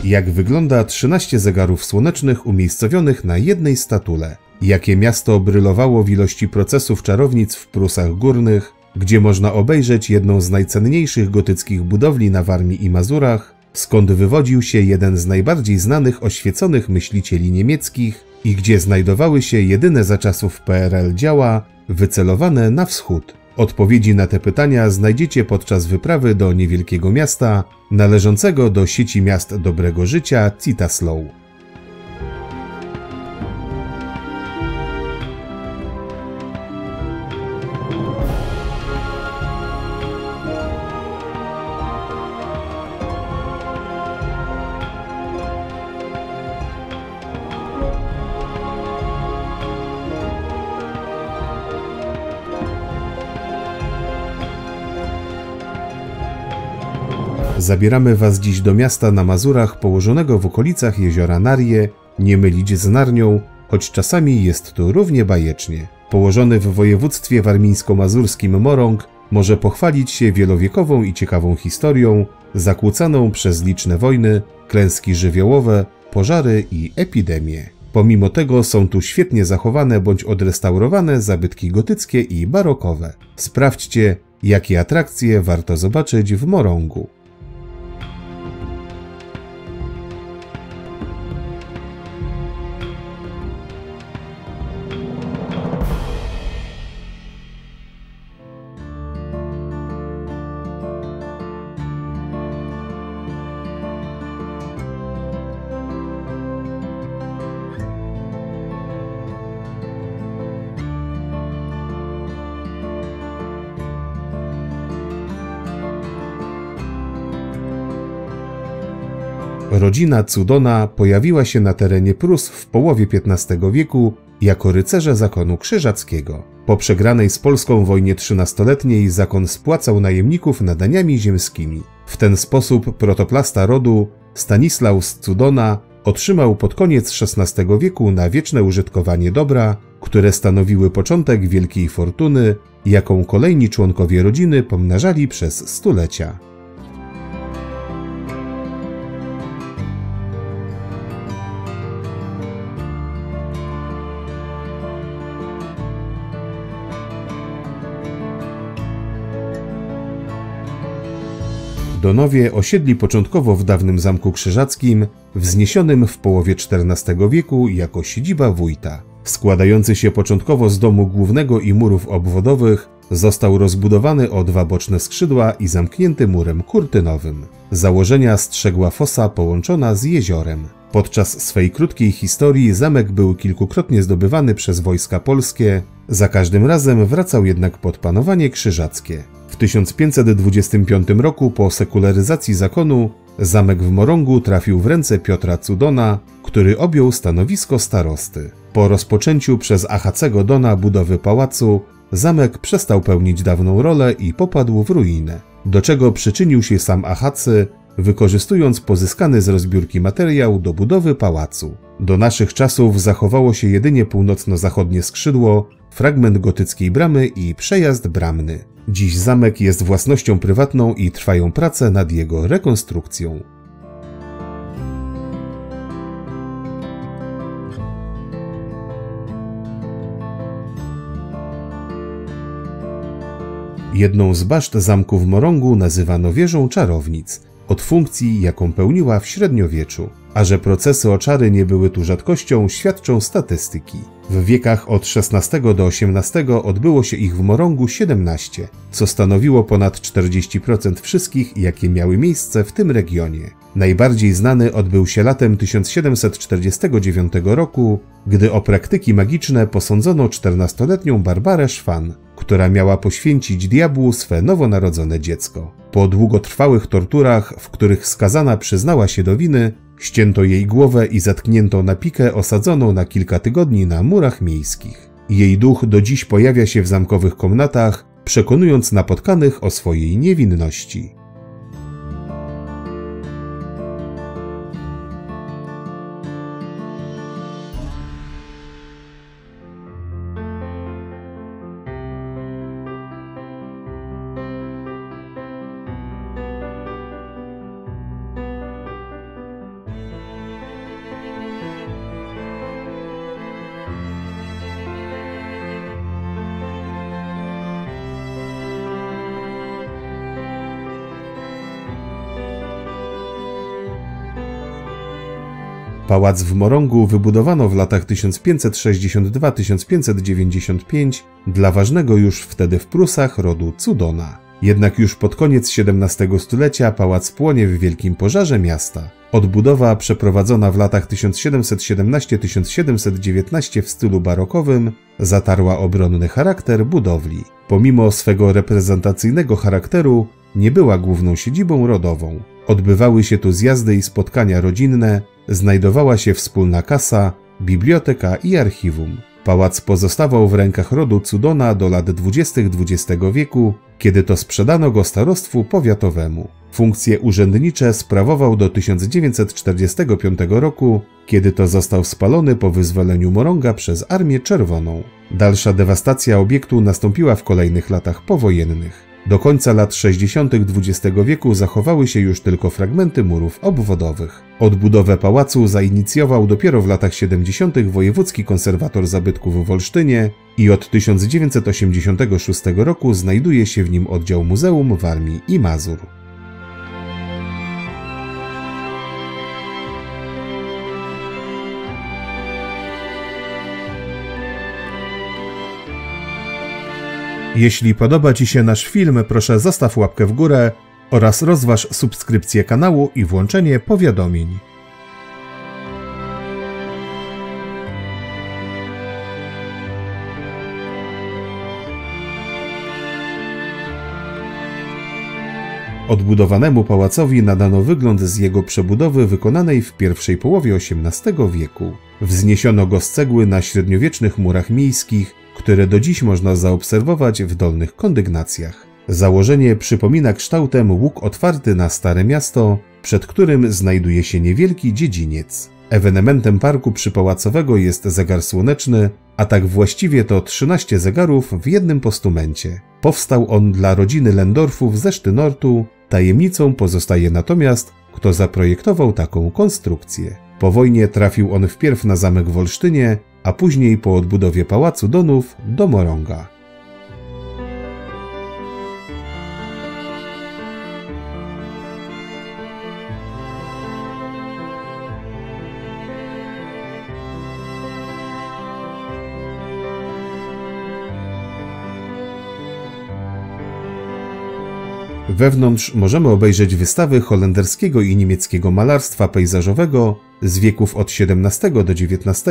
Jak wygląda 13 zegarów słonecznych umiejscowionych na jednej statule? Jakie miasto brylowało w ilości procesów czarownic w Prusach Górnych? Gdzie można obejrzeć jedną z najcenniejszych gotyckich budowli na Warmii i Mazurach? Skąd wywodził się jeden z najbardziej znanych oświeconych myślicieli niemieckich? I gdzie znajdowały się jedyne za czasów PRL działa wycelowane na wschód? Odpowiedzi na te pytania znajdziecie podczas wyprawy do niewielkiego miasta należącego do sieci miast dobrego życia Citaslow. Zabieramy Was dziś do miasta na Mazurach położonego w okolicach jeziora Narie, nie mylić z Narnią, choć czasami jest tu równie bajecznie. Położony w województwie warmińsko-mazurskim Morąg może pochwalić się wielowiekową i ciekawą historią, zakłócaną przez liczne wojny, klęski żywiołowe, pożary i epidemie. Pomimo tego są tu świetnie zachowane bądź odrestaurowane zabytki gotyckie i barokowe. Sprawdźcie, jakie atrakcje warto zobaczyć w Morągu. Rodzina Cudona pojawiła się na terenie Prus w połowie XV wieku jako rycerze zakonu krzyżackiego. Po przegranej z Polską wojnie 13-letniej zakon spłacał najemników nadaniami ziemskimi. W ten sposób protoplasta rodu, Stanislaus Cudona, otrzymał pod koniec XVI wieku na wieczne użytkowanie dobra, które stanowiły początek wielkiej fortuny, jaką kolejni członkowie rodziny pomnażali przez stulecia. Donowie osiedli początkowo w dawnym zamku krzyżackim, wzniesionym w połowie XIV wieku jako siedziba wójta. Składający się początkowo z domu głównego i murów obwodowych, został rozbudowany o dwa boczne skrzydła i zamknięty murem kurtynowym. Założenia strzegła fosa połączona z jeziorem. Podczas swej krótkiej historii zamek był kilkukrotnie zdobywany przez wojska polskie, za każdym razem wracał jednak pod panowanie krzyżackie. W 1525 roku po sekularyzacji zakonu zamek w Morągu trafił w ręce Piotra Cudona, który objął stanowisko starosty. Po rozpoczęciu przez Achacego Dona budowy pałacu zamek przestał pełnić dawną rolę i popadł w ruinę, do czego przyczynił się sam Achacy, wykorzystując pozyskany z rozbiórki materiał do budowy pałacu. Do naszych czasów zachowało się jedynie północno-zachodnie skrzydło, fragment gotyckiej bramy i przejazd bramny. Dziś zamek jest własnością prywatną i trwają prace nad jego rekonstrukcją. Jedną z baszt zamku w Morągu nazywano wieżą czarownic, od funkcji, jaką pełniła w średniowieczu. A że procesy o czary nie były tu rzadkością, świadczą statystyki. W wiekach od XVI do XVIII odbyło się ich w Morągu 17, co stanowiło ponad 40% wszystkich, jakie miały miejsce w tym regionie. Najbardziej znany odbył się latem 1749 roku, gdy o praktyki magiczne posądzono 14-letnią Barbarę Szwan, która miała poświęcić diabłu swe nowonarodzone dziecko. Po długotrwałych torturach, w których skazana przyznała się do winy, ścięto jej głowę i zatknięto na pikę osadzoną na kilka tygodni na murach miejskich. Jej duch do dziś pojawia się w zamkowych komnatach, przekonując napotkanych o swojej niewinności. Pałac w Morągu wybudowano w latach 1562–1595 dla ważnego już wtedy w Prusach rodu Cudona. Jednak już pod koniec XVII stulecia pałac płonie w wielkim pożarze miasta. Odbudowa przeprowadzona w latach 1717–1719 w stylu barokowym zatarła obronny charakter budowli. Pomimo swego reprezentacyjnego charakteru nie była główną siedzibą rodową. Odbywały się tu zjazdy i spotkania rodzinne, znajdowała się wspólna kasa, biblioteka i archiwum. Pałac pozostawał w rękach rodu Cudona do lat 20. XX wieku, kiedy to sprzedano go starostwu powiatowemu. Funkcje urzędnicze sprawował do 1945 roku, kiedy to został spalony po wyzwoleniu Morąga przez Armię Czerwoną. Dalsza dewastacja obiektu nastąpiła w kolejnych latach powojennych. Do końca lat 60. XX wieku zachowały się już tylko fragmenty murów obwodowych. Odbudowę pałacu zainicjował dopiero w latach 70. wojewódzki konserwator zabytków w Olsztynie i od 1986 roku znajduje się w nim oddział Muzeum Warmii i Mazur. Jeśli podoba Ci się nasz film, proszę zostaw łapkę w górę oraz rozważ subskrypcję kanału i włączenie powiadomień. Odbudowanemu pałacowi nadano wygląd z jego przebudowy wykonanej w pierwszej połowie XVIII wieku. Wzniesiono go z cegły na średniowiecznych murach miejskich, które do dziś można zaobserwować w dolnych kondygnacjach. Założenie przypomina kształtem łuk otwarty na Stare Miasto, przed którym znajduje się niewielki dziedziniec. Ewenementem parku przypałacowego jest zegar słoneczny, a tak właściwie to 13 zegarów w jednym postumencie. Powstał on dla rodziny Lendorfów ze Sztynortu, tajemnicą pozostaje natomiast, kto zaprojektował taką konstrukcję. Po wojnie trafił on wpierw na zamek w Olsztynie, a później po odbudowie Pałacu Donów do Morąga. Wewnątrz możemy obejrzeć wystawy holenderskiego i niemieckiego malarstwa pejzażowego z wieków od XVII do XIX,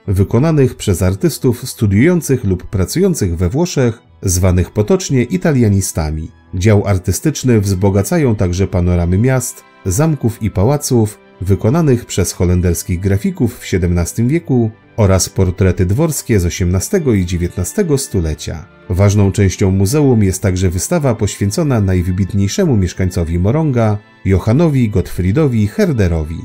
wykonanych przez artystów studiujących lub pracujących we Włoszech, zwanych potocznie italianistami. Dział artystyczny wzbogacają także panoramy miast, zamków i pałaców, wykonanych przez holenderskich grafików w XVII wieku oraz portrety dworskie z XVIII i XIX stulecia. Ważną częścią muzeum jest także wystawa poświęcona najwybitniejszemu mieszkańcowi Morąga, Johannowi Gottfriedowi Herderowi.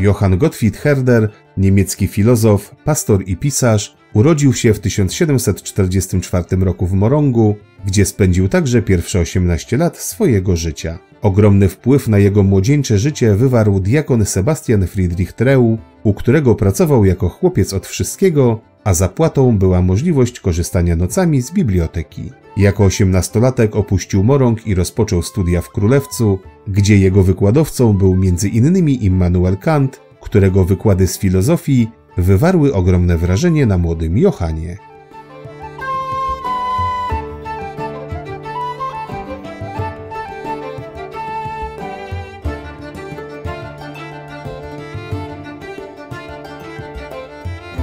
Johann Gottfried Herder, niemiecki filozof, pastor i pisarz, urodził się w 1744 roku w Morągu, gdzie spędził także pierwsze 18 lat swojego życia. Ogromny wpływ na jego młodzieńcze życie wywarł diakon Sebastian Friedrich Treu, u którego pracował jako chłopiec od wszystkiego, a zapłatą była możliwość korzystania nocami z biblioteki. Jako 18-latek opuścił Morąg i rozpoczął studia w Królewcu, gdzie jego wykładowcą był m.in. Immanuel Kant, którego wykłady z filozofii wywarły ogromne wrażenie na młodym Johanie.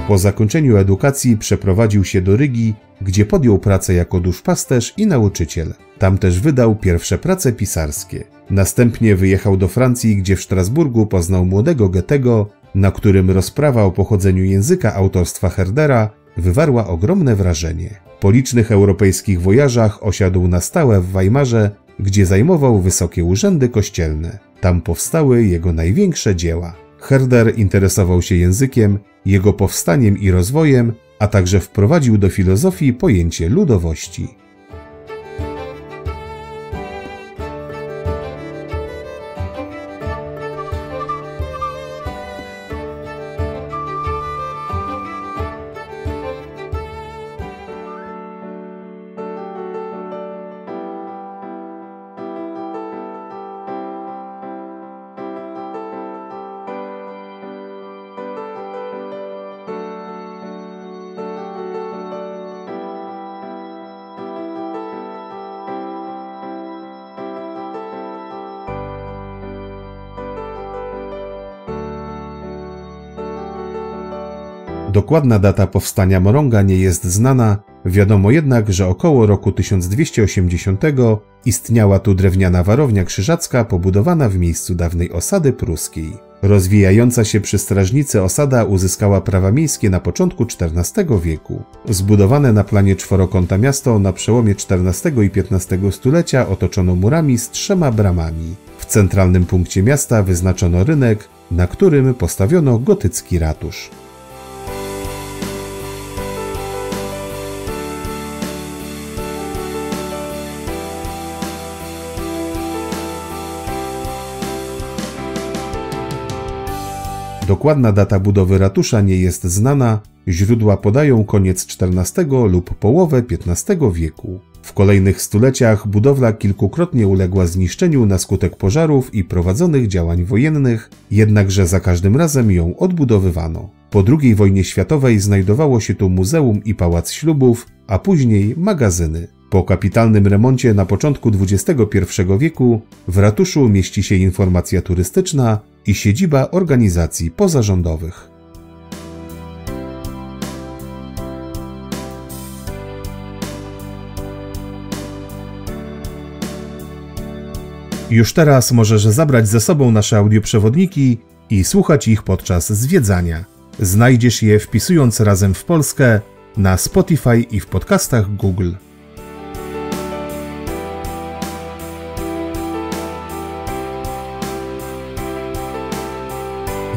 Po zakończeniu edukacji przeprowadził się do Rygi, gdzie podjął pracę jako duszpasterz i nauczyciel. Tam też wydał pierwsze prace pisarskie. Następnie wyjechał do Francji, gdzie w Strasburgu poznał młodego Goethego, na którym rozprawa o pochodzeniu języka autorstwa Herdera wywarła ogromne wrażenie. Po licznych europejskich wojażach osiadł na stałe w Weimarze, gdzie zajmował wysokie urzędy kościelne. Tam powstały jego największe dzieła. Herder interesował się językiem, jego powstaniem i rozwojem, a także wprowadził do filozofii pojęcie ludowości. Dokładna data powstania Moronga nie jest znana, wiadomo jednak, że około roku 1280 istniała tu drewniana warownia krzyżacka pobudowana w miejscu dawnej osady pruskiej. Rozwijająca się przy strażnicy osada uzyskała prawa miejskie na początku XIV wieku. Zbudowane na planie czworokąta miasto na przełomie XIV i XV stulecia otoczono murami z 3 bramami. W centralnym punkcie miasta wyznaczono rynek, na którym postawiono gotycki ratusz. Dokładna data budowy ratusza nie jest znana, źródła podają koniec XIV lub połowę XV wieku. W kolejnych stuleciach budowla kilkukrotnie uległa zniszczeniu na skutek pożarów i prowadzonych działań wojennych, jednakże za każdym razem ją odbudowywano. Po II wojnie światowej znajdowało się tu muzeum i pałac ślubów, a później magazyny. Po kapitalnym remoncie na początku XXI wieku w ratuszu mieści się informacja turystyczna i siedziba organizacji pozarządowych. Już teraz możesz zabrać ze sobą nasze audioprzewodniki i słuchać ich podczas zwiedzania. Znajdziesz je wpisując Razem w Polskę na Spotify i w podcastach Google.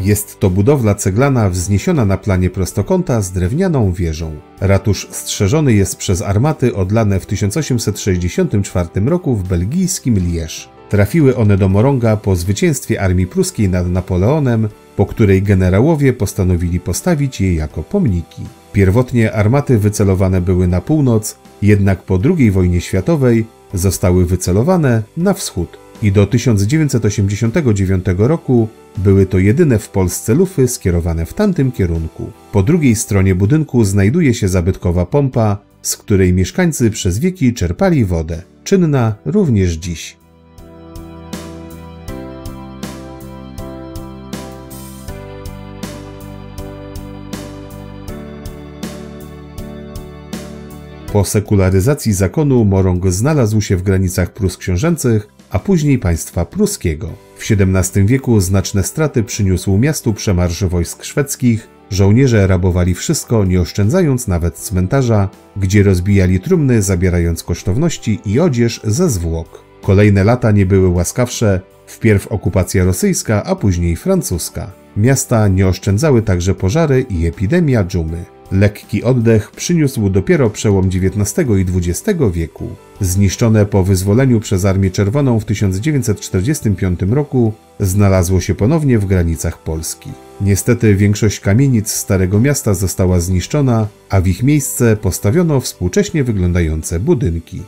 Jest to budowla ceglana wzniesiona na planie prostokąta z drewnianą wieżą. Ratusz strzeżony jest przez armaty odlane w 1864 roku w belgijskim Liège. Trafiły one do Moronga po zwycięstwie armii pruskiej nad Napoleonem, po której generałowie postanowili postawić je jako pomniki. Pierwotnie armaty wycelowane były na północ, jednak po II wojnie światowej zostały wycelowane na wschód i do 1989 roku były to jedyne w Polsce lufy skierowane w tamtym kierunku. Po drugiej stronie budynku znajduje się zabytkowa pompa, z której mieszkańcy przez wieki czerpali wodę, czynna również dziś. Po sekularyzacji zakonu Morąg znalazł się w granicach Prus książęcych, a później państwa pruskiego. W XVII wieku znaczne straty przyniósł miastu przemarsz wojsk szwedzkich. Żołnierze rabowali wszystko, nie oszczędzając nawet cmentarza, gdzie rozbijali trumny, zabierając kosztowności i odzież ze zwłok. Kolejne lata nie były łaskawsze, wpierw okupacja rosyjska, a później francuska. Miasta nie oszczędzały także pożary i epidemia dżumy. Lekki oddech przyniósł dopiero przełom XIX i XX wieku. Zniszczone po wyzwoleniu przez Armię Czerwoną w 1945 roku, znalazło się ponownie w granicach Polski. Niestety większość kamienic Starego Miasta została zniszczona, a w ich miejsce postawiono współcześnie wyglądające budynki.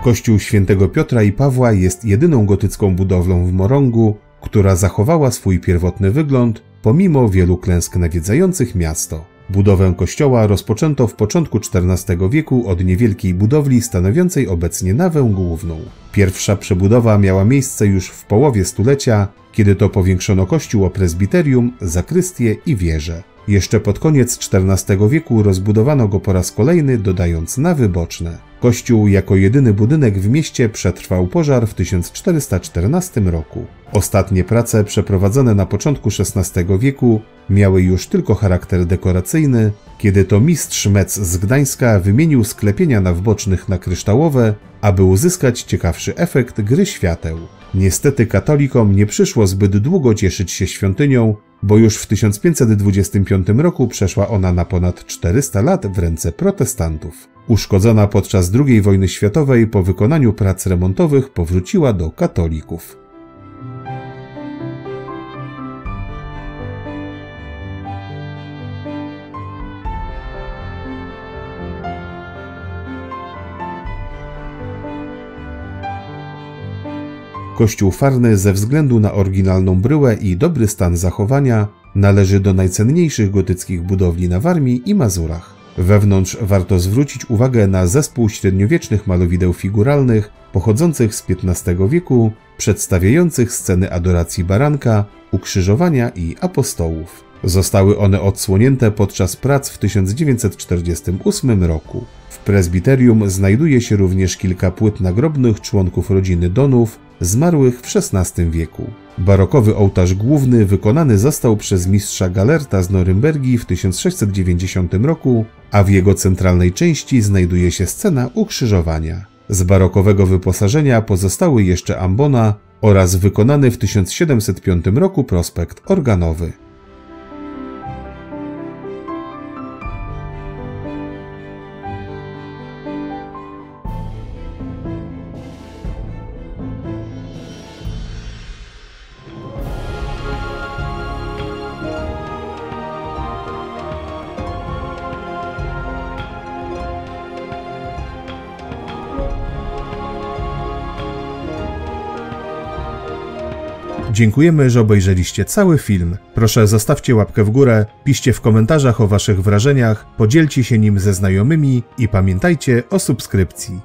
Kościół Świętego Piotra i Pawła jest jedyną gotycką budowlą w Morongu, która zachowała swój pierwotny wygląd pomimo wielu klęsk nawiedzających miasto. Budowę kościoła rozpoczęto w początku XIV wieku od niewielkiej budowli stanowiącej obecnie nawę główną. Pierwsza przebudowa miała miejsce już w połowie stulecia, kiedy to powiększono kościół o prezbiterium, zakrystię i wieżę. Jeszcze pod koniec XIV wieku rozbudowano go po raz kolejny, dodając nawy boczne. Kościół jako jedyny budynek w mieście przetrwał pożar w 1414 roku. Ostatnie prace przeprowadzone na początku XVI wieku miały już tylko charakter dekoracyjny, kiedy to mistrz Metz z Gdańska wymienił sklepienia nawbocznych na kryształowe, aby uzyskać ciekawszy efekt gry świateł. Niestety katolikom nie przyszło zbyt długo cieszyć się świątynią, bo już w 1525 roku przeszła ona na ponad 400 lat w ręce protestantów. Uszkodzona podczas II wojny światowej po wykonaniu prac remontowych powróciła do katolików. Kościół Farny ze względu na oryginalną bryłę i dobry stan zachowania należy do najcenniejszych gotyckich budowli na Warmii i Mazurach. Wewnątrz warto zwrócić uwagę na zespół średniowiecznych malowideł figuralnych pochodzących z XV wieku, przedstawiających sceny adoracji baranka, ukrzyżowania i apostołów. Zostały one odsłonięte podczas prac w 1948 roku. W prezbiterium znajduje się również kilka płyt nagrobnych członków rodziny Donów, zmarłych w XVI wieku. Barokowy ołtarz główny wykonany został przez mistrza Galerta z Norymbergi w 1690 roku, a w jego centralnej części znajduje się scena ukrzyżowania. Z barokowego wyposażenia pozostały jeszcze ambona oraz wykonany w 1705 roku prospekt organowy. Dziękujemy, że obejrzeliście cały film. Proszę zostawcie łapkę w górę, piszcie w komentarzach o waszych wrażeniach, podzielcie się nim ze znajomymi i pamiętajcie o subskrypcji.